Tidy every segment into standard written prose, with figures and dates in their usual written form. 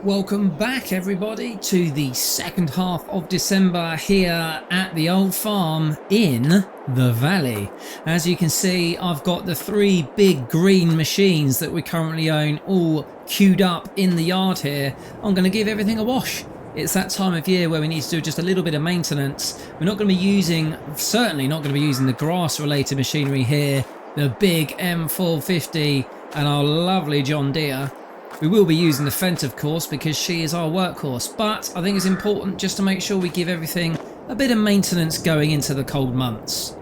Welcome back everybody to the second half of December here at the old farm in the valley. As you can see, I've got the three big green machines that we currently own all queued up in the yard here. I'm going to give everything a wash. It's that time of year where we need to do just a little bit of maintenance. We're not going to be using, certainly not going to be using the grass related machinery here, the big M450 and our lovely John Deere. We will be using the Fent, of course, because she is our workhorse, but I think it's important just to make sure we give everything a bit of maintenance going into the cold months.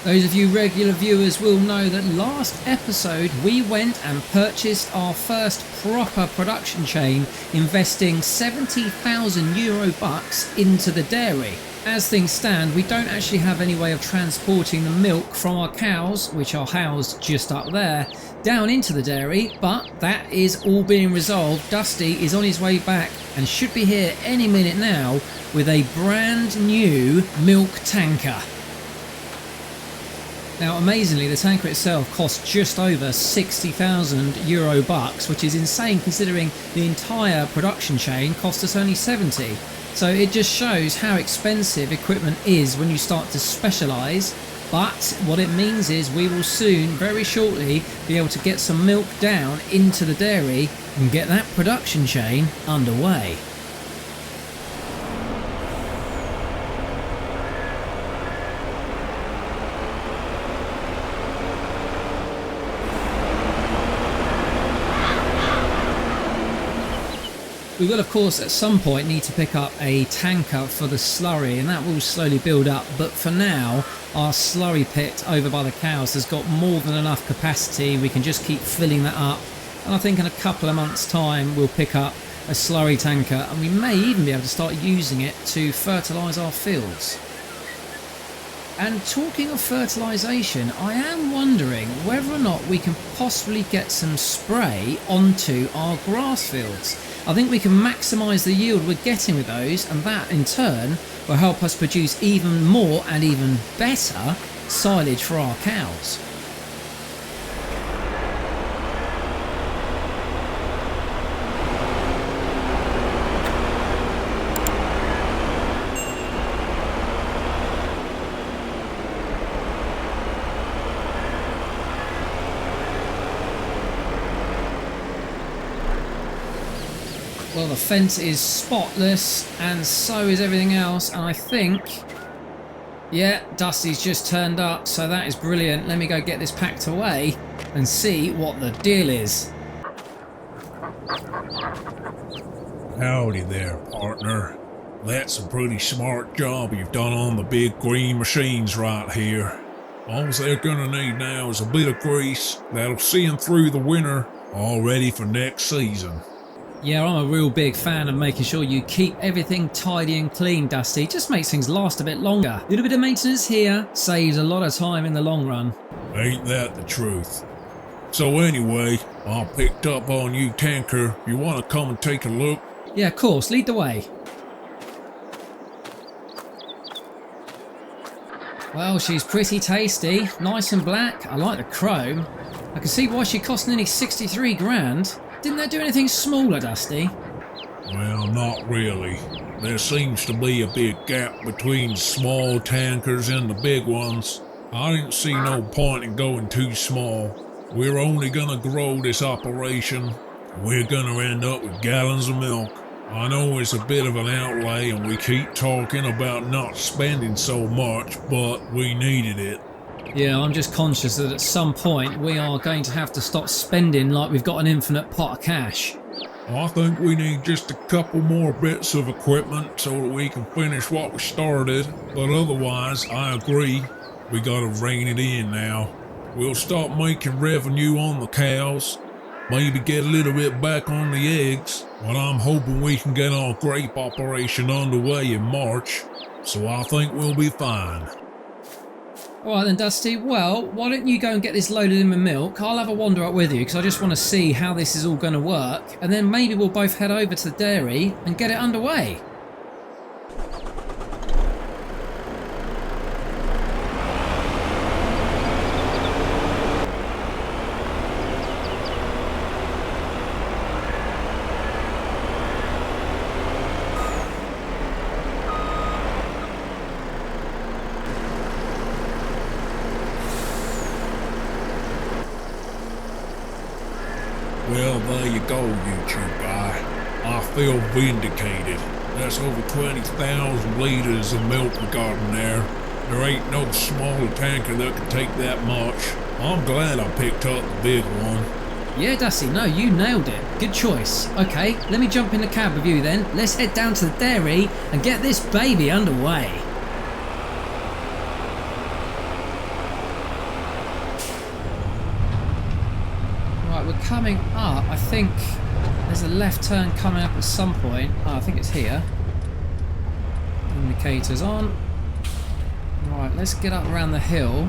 Those of you regular viewers will know that last episode we went and purchased our first proper production chain, investing 70,000 euro bucks into the dairy. As things stand, we don't actually have any way of transporting the milk from our cows, which are housed just up there, down into the dairy, but that is all being resolved. Dusty is on his way back and should be here any minute now with a brand new milk tanker. Now amazingly, the tanker itself costs just over 60,000 euro bucks, which is insane considering the entire production chain cost us only 70. So it just shows how expensive equipment is when you start to specialise. But what it means is we will soon, very shortly, be able to get some milk down into the dairy and get that production chain underway. We will of course at some point need to pick up a tanker for the slurry, and that will slowly build up, but for now our slurry pit over by the cows has got more than enough capacity. We can just keep filling that up, and I think in a couple of months time we'll pick up a slurry tanker and we may even be able to start using it to fertilise our fields. And talking of fertilisation, I am wondering whether or not we can possibly get some spray onto our grass fields. I think we can maximise the yield we're getting with those, and that in turn will help us produce even more and even better silage for our cows. Well, the fence is spotless and so is everything else, and I think, yeah, Dusty's just turned up, so that is brilliant. Let me go get this packed away and see what the deal is. Howdy there, partner. That's a pretty smart job you've done on the big green machines right here. All they're gonna need now is a bit of grease that'll see them through the winter, all ready for next season. Yeah, I'm a real big fan of making sure you keep everything tidy and clean, Dusty. It just makes things last a bit longer. A little bit of maintenance here saves a lot of time in the long run. Ain't that the truth? So anyway, I picked up on you tanker. You wanna come and take a look? Yeah, of course, lead the way. Well, she's pretty tasty, nice and black. I like the chrome. I can see why she cost nearly 63 grand. Didn't they do anything smaller, Dusty? Well, not really. There seems to be a big gap between small tankers and the big ones. I didn't see no point in going too small. We're only gonna grow this operation. We're gonna end up with gallons of milk. I know it's a bit of an outlay and we keep talking about not spending so much, but we needed it. Yeah, I'm just conscious that at some point we are going to have to stop spending like we've got an infinite pot of cash. I think we need just a couple more bits of equipment so that we can finish what we started, but otherwise, I agree, we gotta rein it in now. We'll start making revenue on the cows, maybe get a little bit back on the eggs, but I'm hoping we can get our grape operation underway in March, so I think we'll be fine. Alright then, Dusty, well, why don't you go and get this loaded in with milk? I'll have a wander up with you because I just want to see how this is all going to work, and then maybe we'll both head over to the dairy and get it underway. Well, there you go, YouTube guy. I feel vindicated. That's over 20,000 liters of milk we got in there. There ain't no smaller tanker that can take that much. I'm glad I picked up the big one. Yeah, Dusty, no, you nailed it. Good choice. Okay, let me jump in the cab with you then. Let's head down to the dairy and get this baby underway. Right, we're coming up. I think there's a left turn coming up at some point. Oh, I think it's here. Indicators on. Right, let's get up around the hill.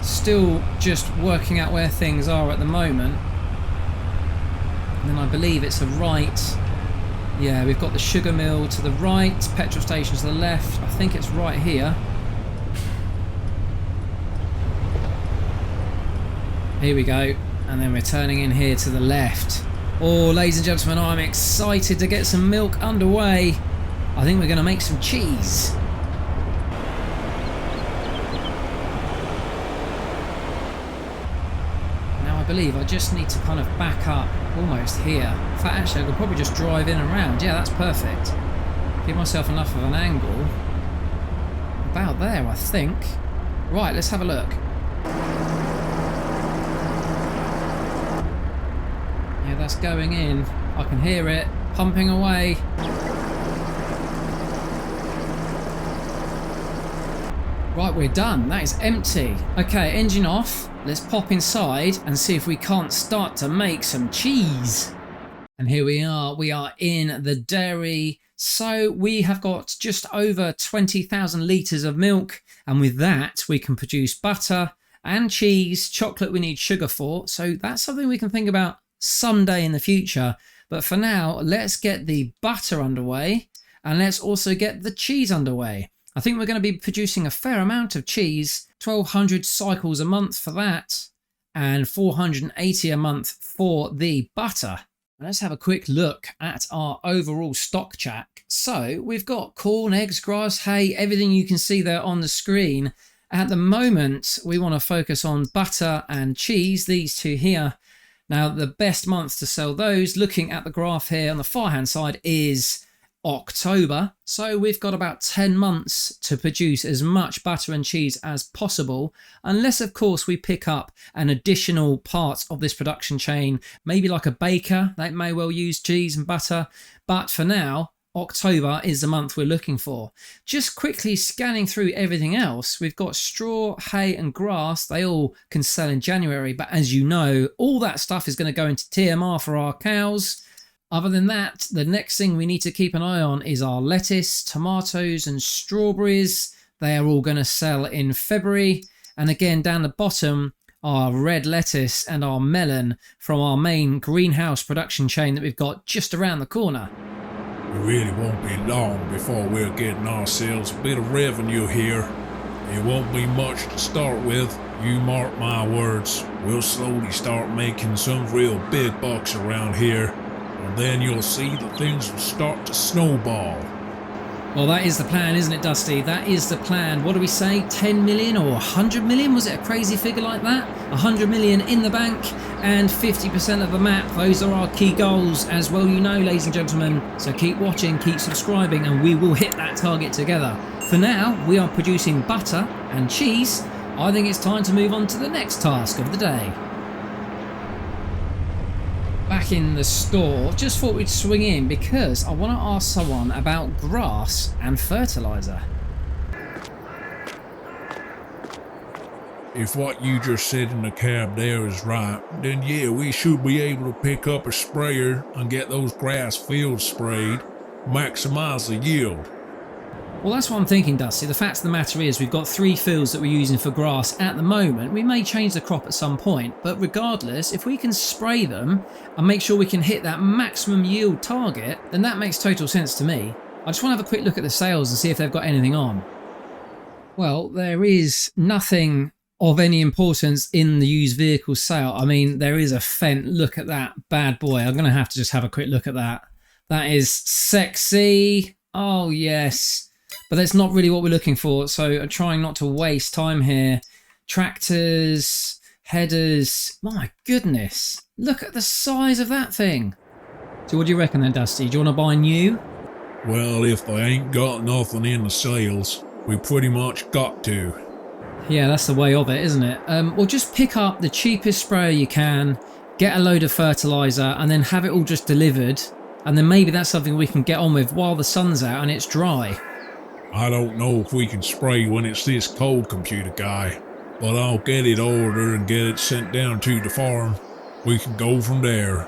Still just working out where things are at the moment. And then I believe it's a right. Yeah, we've got the sugar mill to the right, petrol station to the left. I think it's right here. Here we go. And then we're turning in here to the left. Oh, ladies and gentlemen, I'm excited to get some milk underway. I think we're going to make some cheese. I believe I just need to kind of back up almost here. In fact, actually I could probably just drive in and around. Yeah, that's perfect. Give myself enough of an angle. About there, I think. Right, let's have a look. Yeah, that's going in. I can hear it pumping away. Right, we're done. That is empty. Okay, engine off. Let's pop inside and see if we can't start to make some cheese. And here we are. We are in the dairy. So we have got just over 20,000 litres of milk. And with that, we can produce butter and cheese. Chocolate we need sugar for. So that's something we can think about someday in the future. But for now, let's get the butter underway. And let's also get the cheese underway. I think we're going to be producing a fair amount of cheese, 1,200 cycles a month for that, and 480 a month for the butter. Let's have a quick look at our overall stock chack. So we've got corn, eggs, grass, hay, everything you can see there on the screen. At the moment, we want to focus on butter and cheese, these two here. Now, the best month to sell those, looking at the graph here on the far hand side, is October. So we've got about 10 months to produce as much butter and cheese as possible, unless of course we pick up an additional part of this production chain, maybe like a baker that may well use cheese and butter. But for now, October is the month we're looking for. Just quickly scanning through everything else, we've got straw, hay and grass. They all can sell in January, but as you know, all that stuff is going to go into TMR for our cows. Other than that, the next thing we need to keep an eye on is our lettuce, tomatoes and strawberries. They are all going to sell in February. And again, down the bottom, our red lettuce and our melon from our main greenhouse production chain that we've got just around the corner. It really won't be long before we're getting ourselves a bit of revenue here. It won't be much to start with. You mark my words, we'll slowly start making some real big bucks around here. And then you'll see that things will start to snowball. Well, that is the plan, isn't it, Dusty? That is the plan. What do we say? 10 million or 100 million? Was it a crazy figure like that? 100 million in the bank and 50% of the map. Those are our key goals as well, you know, ladies and gentlemen. So keep watching, keep subscribing, and we will hit that target together. For now, we are producing butter and cheese. I think it's time to move on to the next task of the day. Back in the store, just thought we'd swing in because I want to ask someone about grass and fertilizer. If what you just said in the cab there is right, then yeah, we should be able to pick up a sprayer and get those grass fields sprayed, maximize the yield. Well, that's what I'm thinking, Dusty. The fact of the matter is we've got 3 fields that we're using for grass at the moment. We may change the crop at some point, but regardless, if we can spray them and make sure we can hit that maximum yield target, then that makes total sense to me. I just want to have a quick look at the sales and see if they've got anything on. Well, there is nothing of any importance in the used vehicle sale. I mean, there is a Fendt. Look at that bad boy. I'm going to have to just have a quick look at that. That is sexy. Oh, yes. But that's not really what we're looking for, so I'm trying not to waste time here. Tractors, headers. My goodness, look at the size of that thing. So what do you reckon then, Dusty? Do you want to buy new? Well, if they ain't got nothing in the sales, we pretty much got to. Yeah, that's the way of it, isn't it? Well, just pick up the cheapest sprayer you can, get a load of fertilizer, and then have it all just delivered. And then maybe that's something we can get on with while the sun's out and it's dry. I don't know if we can spray when it's this cold, computer guy, but I'll get it ordered and get it sent down to the farm. We can go from there.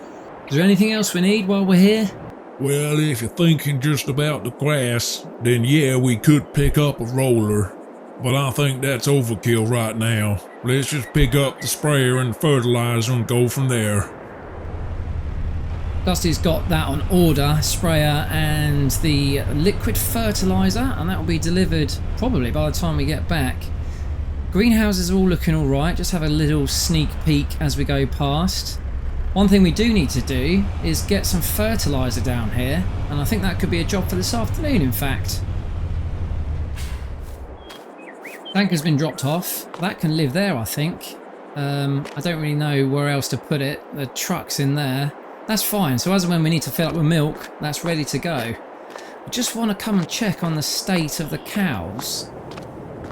Is there anything else we need while we're here? Well, if you're thinking just about the grass, then yeah, we could pick up a roller. But I think that's overkill right now. Let's just pick up the sprayer and the fertilizer and go from there. Dusty's got that on order, sprayer and the liquid fertilizer, and that will be delivered probably by the time we get back. Greenhouses are all looking all right. Just have a little sneak peek as we go past. One thing we do need to do is get some fertilizer down here, and I think that could be a job for this afternoon, in fact. Tanker's been dropped off. That can live there, I think. I don't really know where else to put it. The truck's in there. That's fine. So as and when we need to fill up with milk, that's ready to go. I just want to come and check on the state of the cows.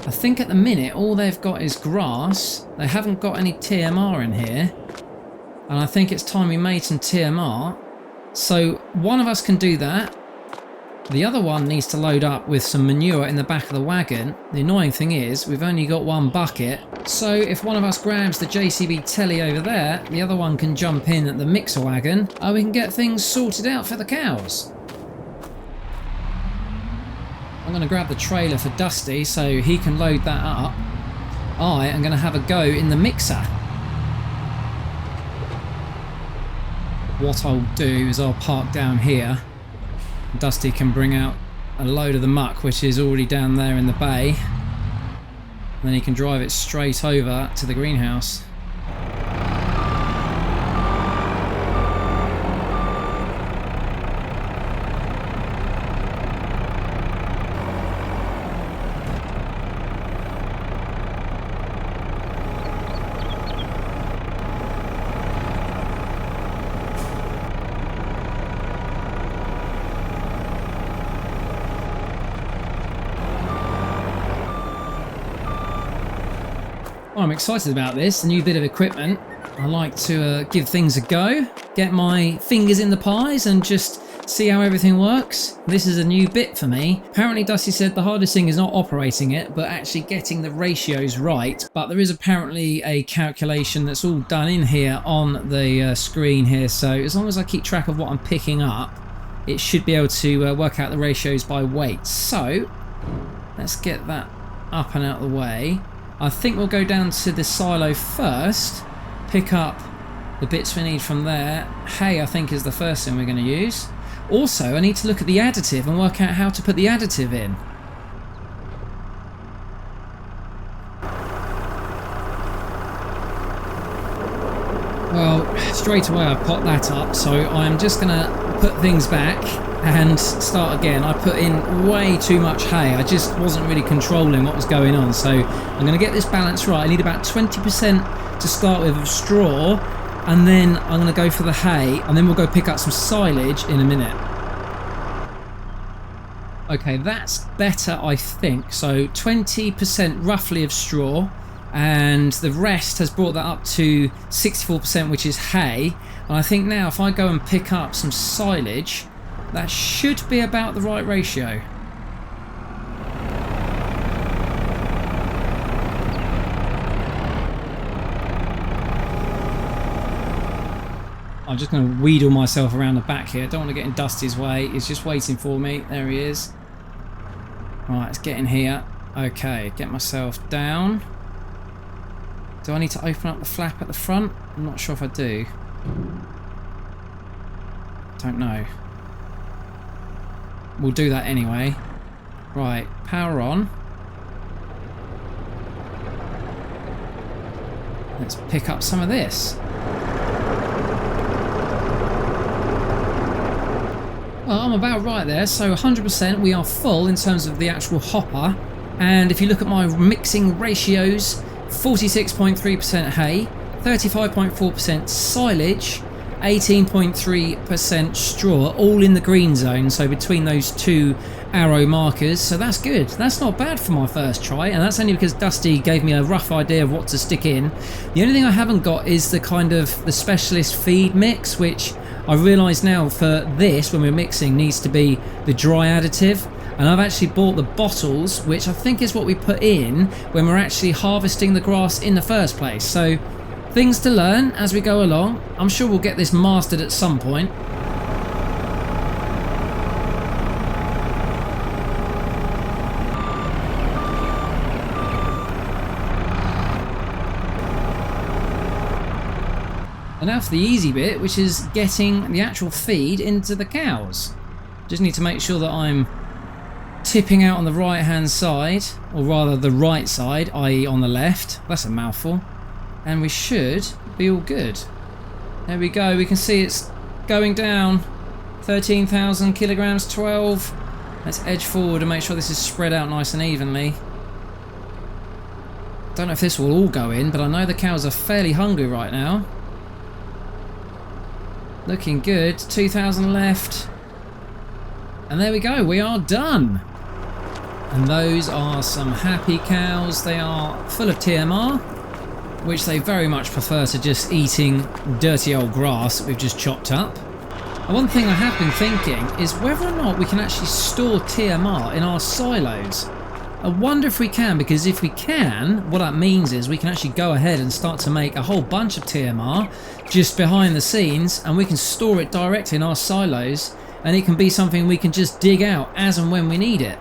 I think at the minute all they've got is grass. They haven't got any TMR in here. And I think it's time we made some TMR. So one of us can do that. The other one needs to load up with some manure in the back of the wagon. The annoying thing is we've only got one bucket. So if one of us grabs the JCB telly over there, the other one can jump in at the mixer wagon and we can get things sorted out for the cows. I'm going to grab the trailer for Dusty so he can load that up. I am going to have a go in the mixer. What I'll do is I'll park down here. Dusty can bring out a load of the muck which is already down there in the bay. And then he can drive it straight over to the greenhouse. I'm excited about this, a new bit of equipment. I like to give things a go, get my fingers in the pies and just see how everything works. This is a new bit for me. Apparently Dusty said the hardest thing is not operating it, but actually getting the ratios right. But there is apparently a calculation that's all done in here on the screen here, so as long as I keep track of what I'm picking up, it should be able to work out the ratios by weight. So let's get that up and out of the way. I think we'll go down to the silo first, pick up the bits we need from there. Hay, I think, is the first thing we're going to use. Also, I need to look at the additive and work out how to put the additive in. Well, straight away I popped that up, so I'm just going to put things back and start again. I put in way too much hay. I just wasn't really controlling what was going on, so I'm going to get this balance right. I need about 20% to start with of straw, and then I'm going to go for the hay, and then we'll go pick up some silage in a minute. Okay, that's better, I think. So 20% roughly of straw, and the rest has brought that up to 64%, which is hay. And I think now if I go and pick up some silage, that should be about the right ratio. I'm just going to wheedle myself around the back here. Don't want to get in Dusty's way. He's just waiting for me. There he is. Right, let's get in here. Okay, get myself down. Do I need to open up the flap at the front? I'm not sure if I do. Don't know. We'll do that anyway. Right, power on. Let's pick up some of this. Well, I'm about right there, so 100% we are full in terms of the actual hopper. And if you look at my mixing ratios, 46.3% hay, 35.4% silage, 18.3% straw, all in the green zone, so between those two arrow markers, so that's good. That's not bad for my first try, and that's only because Dusty gave me a rough idea of what to stick in. The only thing I haven't got is the kind of the specialist feed mix, which I realise now for this, when we're mixing, needs to be the dry additive. And I've actually bought the bottles, which I think is what we put in when we're actually harvesting the grass in the first place. So things to learn as we go along. I'm sure we'll get this mastered at some point. And now for the easy bit, which is getting the actual feed into the cows. Just need to make sure that I'm tipping out on the right hand side, or rather the right side, i.e. on the left. That's a mouthful. And we should be all good. There we go, we can see it's going down. 13,000 kilograms, 12. Let's edge forward and make sure this is spread out nice and evenly. Don't know if this will all go in, but I know the cows are fairly hungry right now. Looking good, 2,000 left. And there we go, we are done. And those are some happy cows. They are full of TMR, which they very much prefer to just eating dirty old grass that we've just chopped up. And one thing I have been thinking is whether or not we can actually store TMR in our silos. I wonder if we can, because if we can, what that means is we can actually go ahead and start to make a whole bunch of TMR just behind the scenes, and we can store it directly in our silos, and it can be something we can just dig out as and when we need it.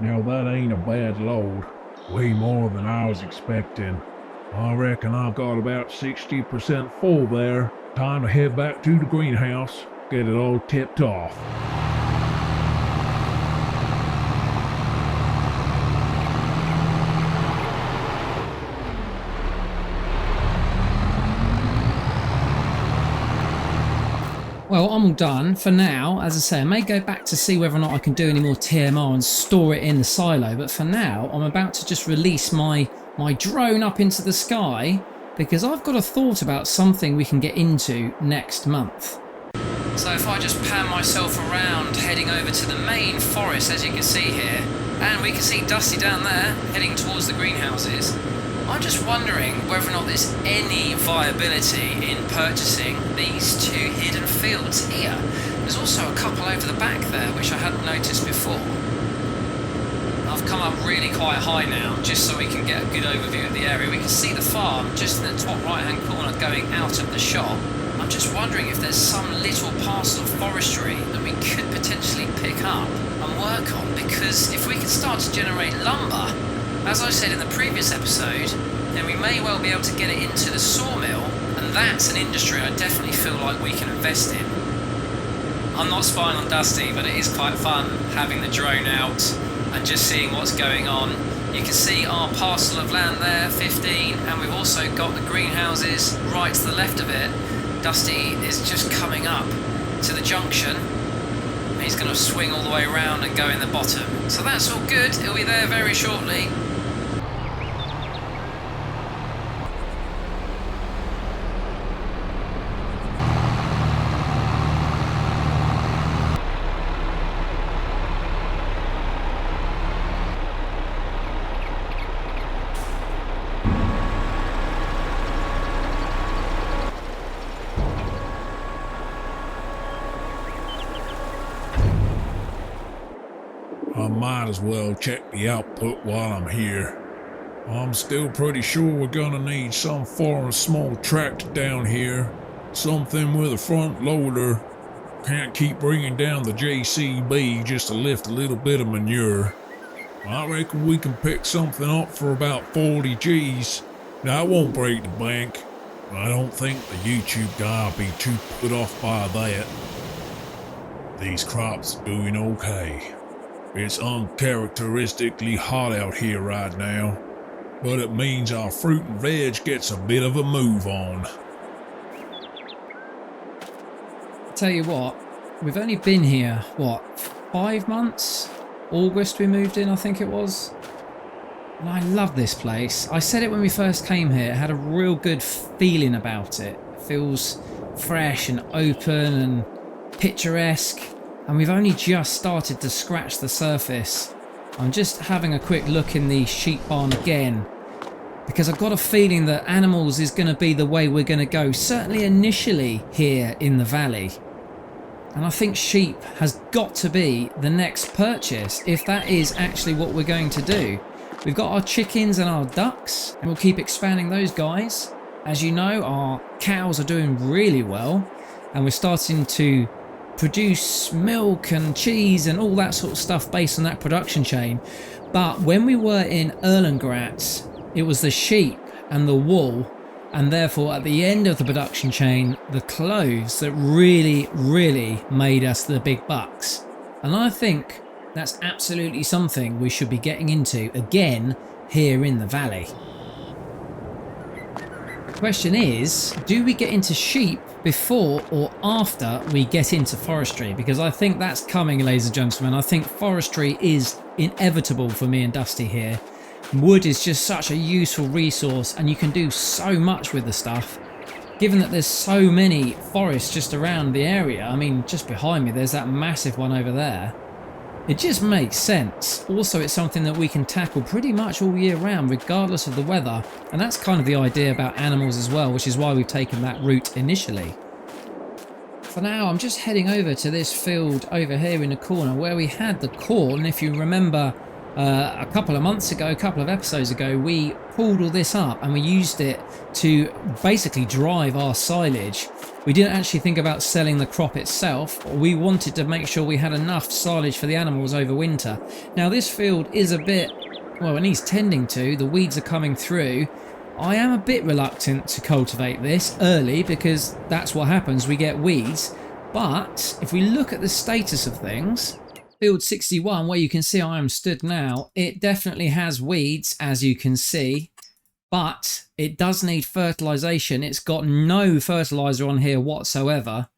Now that ain't a bad load. Way more than I was expecting. I reckon I've got about 60% full there. Time to head back to the greenhouse, get it all tipped off. Well, I'm all done for now. As I say, I may go back to see whether or not I can do any more TMR and store it in the silo, but for now I'm about to just release my drone up into the sky, because I've got a thought about something we can get into next month. So if I just pan myself around, heading over to the main forest, as you can see here, and we can see Dusty down there heading towards the greenhouses, I'm just wondering whether or not there's any viability in purchasing these two hidden fields here. There's also a couple over the back there which I hadn't noticed before. I've come up really quite high now just so we can get a good overview of the area. We can see the farm just in the top right hand corner going out of the shop. I'm just wondering if there's some little parcel of forestry that we could potentially pick up and work on, because if we can start to generate lumber, as I said in the previous episode, then we may well be able to get it into the sawmill, and that's an industry I definitely feel like we can invest in. I'm not spying on Dusty, but it is quite fun having the drone out and just seeing what's going on. You can see our parcel of land there, 15, and we've also got the greenhouses right to the left of it. Dusty is just coming up to the junction. He's going to swing all the way around and go in the bottom. So that's all good, he'll be there very shortly. I might as well check the output while I'm here. I'm still pretty sure we're gonna need some form of small tractor down here. Something with a front loader. Can't keep bringing down the JCB just to lift a little bit of manure. I reckon we can pick something up for about 40 G's. That won't break the bank. I don't think the YouTube guy will be too put off by that. These crops are doing okay. It's uncharacteristically hot out here right now, but it means our fruit and veg gets a bit of a move on. Tell you what, we've only been here, what, 5 months? August we moved in, I think it was. And I love this place. I said it when we first came here, it had a real good feeling about it. It feels fresh and open and picturesque. And we've only just started to scratch the surface. I'm just having a quick look in the sheep barn again, because I've got a feeling that animals is going to be the way we're going to go, certainly initially here in the valley. And I think sheep has got to be the next purchase if that is actually what we're going to do. We've got our chickens and our ducks, and we'll keep expanding those guys. As you know, our cows are doing really well, and we're starting to produce milk and cheese and all that sort of stuff based on that production chain. But when we were in Erlengraetz, it was the sheep and the wool, and therefore at the end of the production chain, the clothes that really made us the big bucks. And I think that's absolutely something we should be getting into again here in the valley. The question is, do we get into sheep before or after we get into forestry? Because I think that's coming, ladies and gentlemen. I think forestry is inevitable for me and Dusty here. Wood is just such a useful resource, and you can do so much with the stuff. Given that there's so many forests just around the area, I mean, just behind me there's that massive one over there. It just makes sense. Also, it's something that we can tackle pretty much all year round, regardless of the weather. And that's kind of the idea about animals as well, which is why we've taken that route initially. For now, I'm just heading over to this field over here in the corner where we had the corn. If you remember, a couple of months ago, a couple of episodes ago, we pulled all this up and we used it to basically drive our silage. We didn't actually think about selling the crop itself. We wanted to make sure we had enough silage for the animals over winter. Now this field is a bit, well, it needs tending to. The weeds are coming through. I am a bit reluctant to cultivate this early because that's what happens, we get weeds. But if we look at the status of things, field 61, where you can see I am stood now, it definitely has weeds, as you can see, but it does need fertilization. It's got no fertilizer on here whatsoever,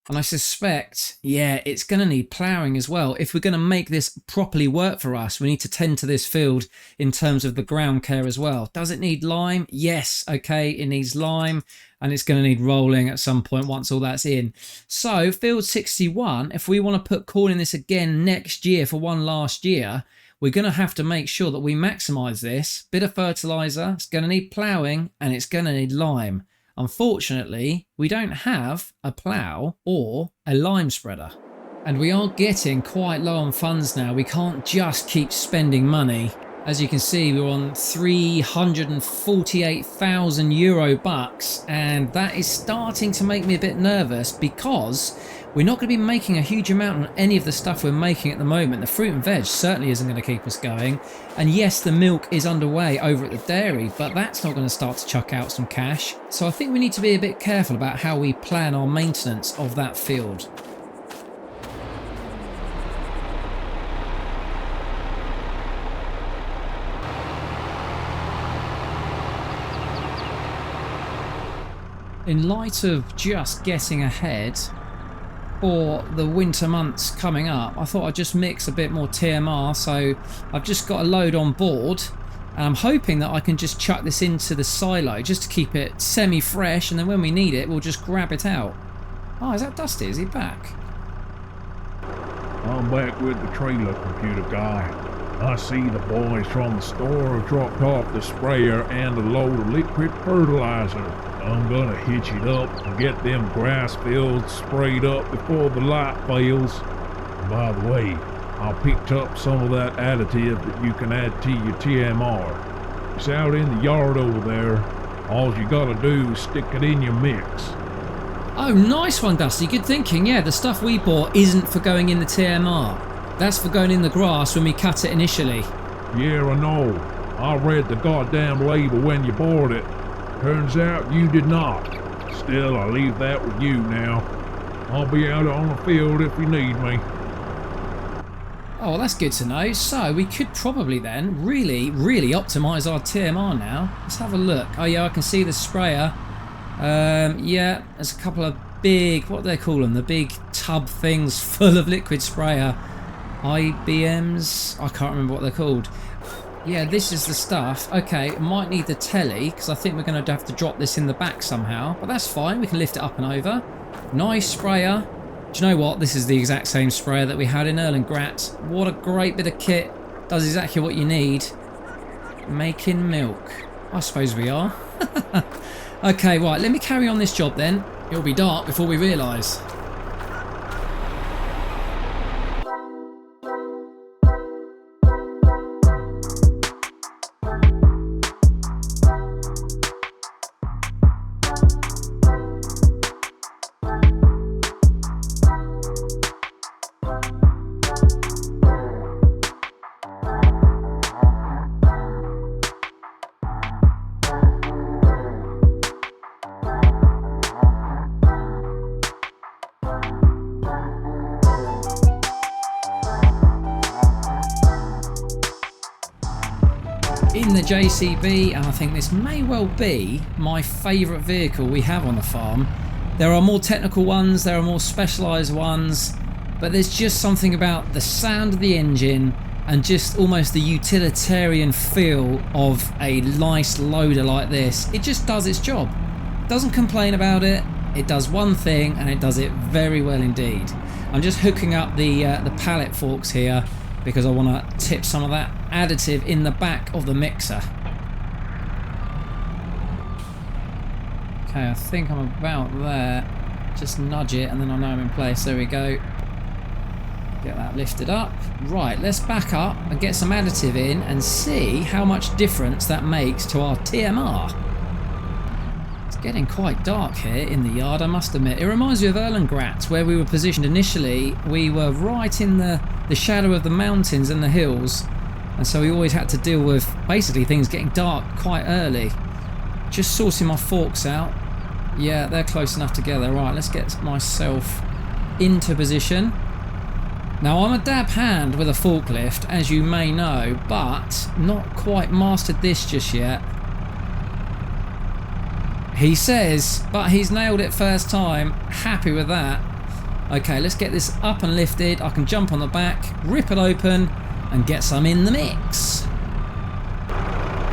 and I suspect, yeah, it's going to need ploughing as well. If we're going to make this properly work for us, we need to tend to this field in terms of the ground care as well. Does it need lime? Yes, okay, it needs lime, and it's going to need rolling at some point once all that's in. So field 61, if we want to put corn in this again next year for one last year, we're going to have to make sure that we maximize this. Bit of fertilizer, it's going to need ploughing, and it's going to need lime. Unfortunately, we don't have a plough or a lime spreader. And we are getting quite low on funds now. We can't just keep spending money. As you can see, we're on 348,000 euro bucks, and that is starting to make me a bit nervous because we're not going to be making a huge amount on any of the stuff we're making at the moment. The fruit and veg certainly isn't going to keep us going. And yes, the milk is underway over at the dairy, but that's not going to start to chuck out some cash. So I think we need to be a bit careful about how we plan our maintenance of that field. In light of just getting ahead for the winter months coming up, I thought I'd just mix a bit more TMR, so I've just got a load on board, and I'm hoping that I can just chuck this into the silo just to keep it semi-fresh, and then when we need it, we'll just grab it out. Oh, is that Dusty? Is he back? I'm back with the trailer, computer guy. I see the boys from the store have dropped off the sprayer and a load of liquid fertilizer. I'm gonna hitch it up and get them grass fields sprayed up before the light fails. And by the way, I picked up some of that additive that you can add to your TMR. It's out in the yard over there. All you gotta do is stick it in your mix. Oh, nice one, Dusty. Good thinking. Yeah, the stuff we bought isn't for going in the TMR. That's for going in the grass when we cut it initially. Yeah, I know. I read the goddamn label when you bought it. Turns out you did not. Still, I'll leave that with you now. I'll be out on the field if you need me. Oh, well, that's good to know. So we could probably then really optimize our TMR now. Let's have a look. Oh yeah, I can see the sprayer. Yeah, there's a couple of big, what do they call them? The big tub things full of liquid sprayer. IBMs? I can't remember what they're called. Yeah, this is the stuff. Okay, might need the telly because I think we're going to have to drop this in the back somehow. But that's fine. We can lift it up and over. Nice sprayer. Do you know what? This is the exact same sprayer that we had in Erlengratt. What a great bit of kit. Does exactly what you need. Making milk. I suppose we are. Okay, right. Let me carry on this job then. It'll be dark before we realise. In the JCB, and I think this may well be my favourite vehicle we have on the farm. There are more technical ones, there are more specialised ones, but there's just something about the sound of the engine and just almost the utilitarian feel of a nice loader like this. It just does its job. Doesn't complain about it. It does one thing and it does it very well indeed. I'm just hooking up the pallet forks here because I want to tip some of that additive in the back of the mixer. Okay, I think I'm about there. Just nudge it and then I know I'm in place. There we go. Get that lifted up. Right, let's back up and get some additive in and see how much difference that makes to our TMR. It's getting quite dark here in the yard, I must admit. It reminds me of Erlengratt, where we were positioned initially. We were right in the shadow of the mountains and the hills, and so we always had to deal with basically things getting dark quite early. Just sorting my forks out. Yeah, they're close enough together. Right, let's get myself into position. Now, I'm a dab hand with a forklift, as you may know, but not quite mastered this just yet. He says, but he's nailed it first time. Happy with that. Okay, let's get this up and lifted. I can jump on the back, rip it open, and get some in the mix.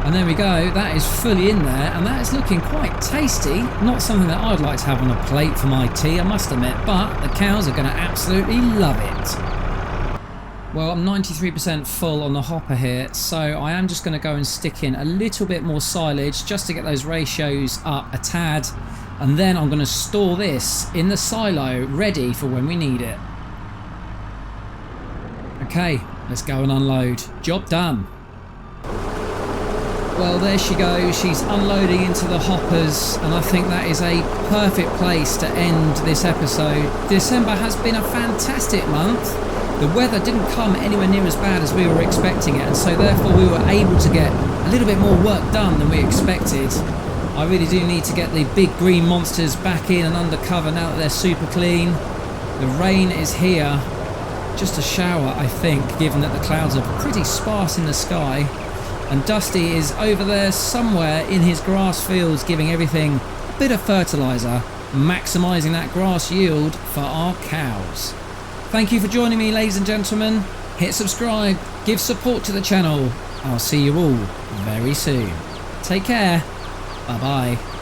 And there we go. That is fully in there, and that is looking quite tasty. Not something that I'd like to have on a plate for my tea, I must admit, but the cows are going to absolutely love it. Well, I'm 93% full on the hopper here, so I am just going to go and stick in a little bit more silage just to get those ratios up a tad. And then I'm going to store this in the silo ready for when we need it. Okay, let's go and unload. Job done. Well, there she goes. She's unloading into the hoppers, and I think that is a perfect place to end this episode. December has been a fantastic month. The weather didn't come anywhere near as bad as we were expecting it, and so therefore we were able to get a little bit more work done than we expected. I really do need to get the big green monsters back in and under cover now that they're super clean. The rain is here. Just a shower, I think, given that the clouds are pretty sparse in the sky. And Dusty is over there somewhere in his grass fields giving everything a bit of fertiliser, maximising that grass yield for our cows. Thank you for joining me, ladies and gentlemen. Hit subscribe, give support to the channel. I'll see you all very soon. Take care. Bye-bye.